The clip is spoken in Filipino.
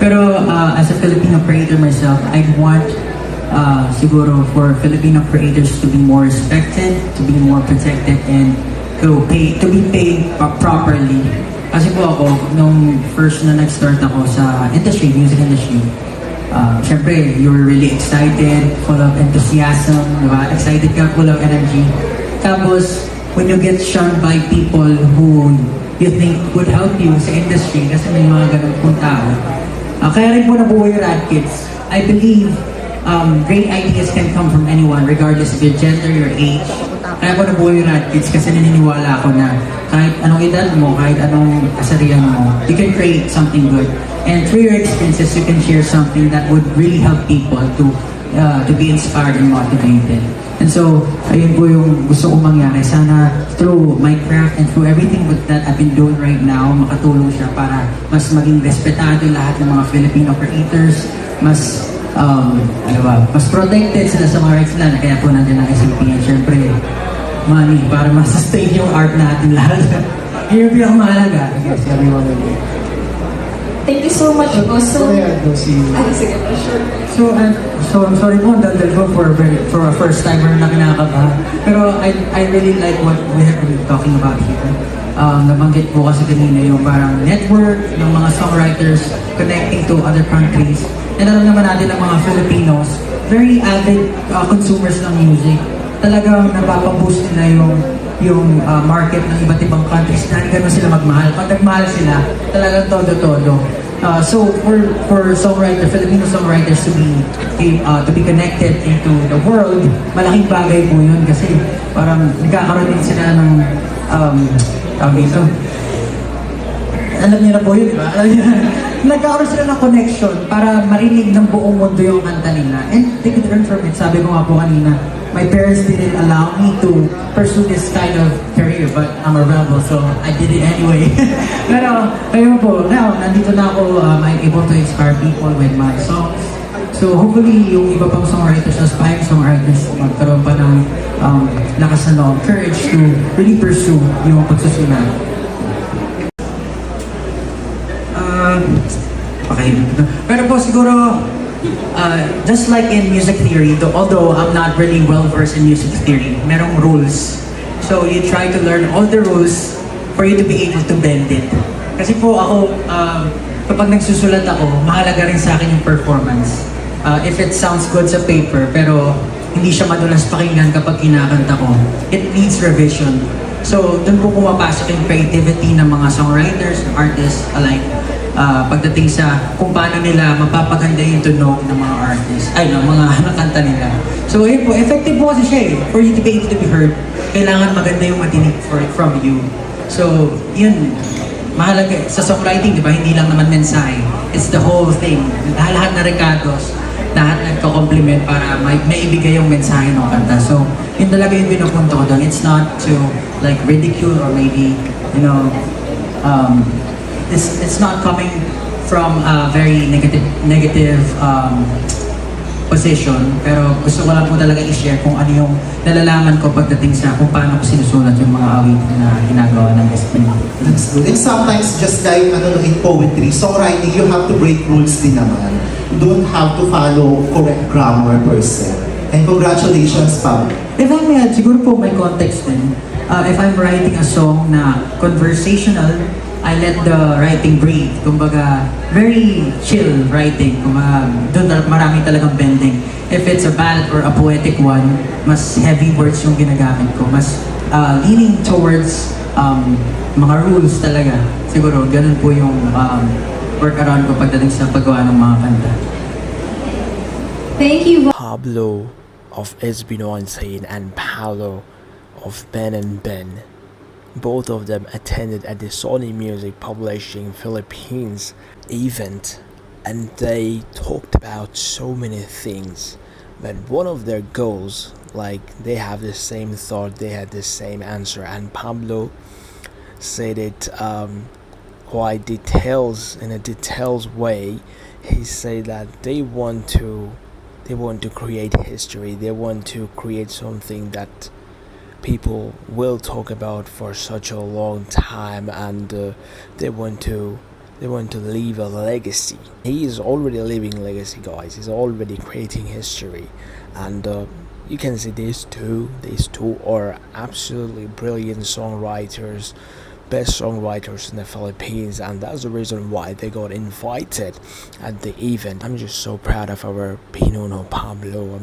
Pero as a Filipino creator myself, I'd want siguro for Filipino creators to be more respected, to be more protected, and to be paid properly. Kasi po ako, nung first na nag-start ako sa industry, music industry, syempre, you were really excited, full of enthusiasm, diba? Excited ka, full of energy. Tapos, when you get shunned by people who you think would help you sa industry, kasi may mga ganun pong tao. Kaya rin po nabuo yung Rad Kids. I believe great ideas can come from anyone, regardless of your gender, your age. Kaya po nabuo yung Rad Kids kasi naniniwala ako na kahit anong edad mo, kahit anong kasarian mo, you can create something good. And through your experiences, you can share something that would really help people to be inspired and motivated. And so, ayun po yung gusto kong mangyari. Sana through my craft and through everything that I've been doing right now, makatulong siya para mas maging respetado lahat ng mga Filipino creators, mas mas protected sila sa mga rights nila. Kaya po nandiyan ang SCP. And syempre, money para ma-sustain yung art natin lahat. Yun yung pinakamahalaga. Yes, everyone will be. Thank you so much po. Sige po, sure. So I'm sorry po, daldal ko for a first timer na kinakabahan. Pero I really like what we have been talking about here. Nabanggit po kasi kanina yung parang network ng mga songwriters connecting to other countries. And alam naman natin ang mga Filipinos, very avid consumers ng music. Talagang napapaboost nila yung market ng iba't ibang countries na hindi ganun sila magmahal. Pag nagmahal sila, talagang todo-todo. So for Filipino songwriters to be connected into the world, malaking bagay po yun kasi parang nagkakaroon din sila ng dito. Alam niyo na po yun, di ba? Nagkakaroon sila ng connection para marinig ng buong mundo yung kanta nila. And they could learn from it. Sabi ko nga po kanina, my parents didn't allow me to pursue this kind of career, but I'm a rebel, so I did it anyway. Pero, ayun po, now, nandito na ako, I'm able to inspire people with my songs. So, hopefully, yung iba pang songwriters, aspiring songwriters, magkaroon pa ng lakas na loob, courage to really pursue yung pagsusulat. Okay. Pero po siguro, just like in music theory, although I'm not really well versed in music theory, merong rules. So you try to learn all the rules for you to be able to bend it. Kasi po ako, kapag nagsusulat ako, mahalaga rin sa akin yung performance. If it sounds good sa paper, pero hindi siya madulas pakinggan kapag kinakanta ko, it needs revision. So doon po pumapasok yung creativity ng mga songwriters, artists alike. Pagdating sa kung paano nila mapapaganda yung tunog ng mga artists, ng mga nakanta nila. So yun po, effective po kasi siya eh. For you to be able to be heard, kailangan maganda yung matinig from you. So yun, mahalaga sa songwriting, di ba? Hindi lang naman mensahe. It's the whole thing. Lahat na recados, lahat nagko-compliment para may ibigay yung mensahe ng kanta. So yun talaga yung pinupunto ko doon. It's not to like ridicule or maybe, you know, it's not coming from a very negative position, pero gusto ko lang po talaga i-share kung ano yung nalalaman ko pagdating sa kung paano ko sinusulat yung mga awit na ginagawa ng SPM. That's good. And sometimes, just like in poetry, songwriting, you have to break rules din naman. You don't have to follow correct grammar per se. And congratulations, Pab. If I may add, siguro po may context din. If I'm writing a song na conversational, I let the writing breathe. Kumbaga, very chill writing. Kumbaga, doon marami talagang bending. If it's a ballad or a poetic one, mas heavy words yung ginagamit ko. Mas leaning towards mga rules talaga. Siguro, ganun po yung workaround ko pagdating sa paggawa ng mga kanta. Thank you. Pablo of SB19 and Paolo of Ben and Ben. Both of them attended at the Sony Music Publishing Philippines event, and they talked about so many things. But one of their goals, like they have the same thought, they had the same answer, and Pablo said it quite in a detailed way. He said that they want to create history. They want to create something that people will talk about for such a long time, and they want to They want to leave a legacy. He is already leaving legacy, guys. He's already creating history, and you can see these two are absolutely brilliant songwriters, best songwriters in the Philippines, and that's the reason why they got invited at the event. I'm just so proud of our Pinuno Pablo.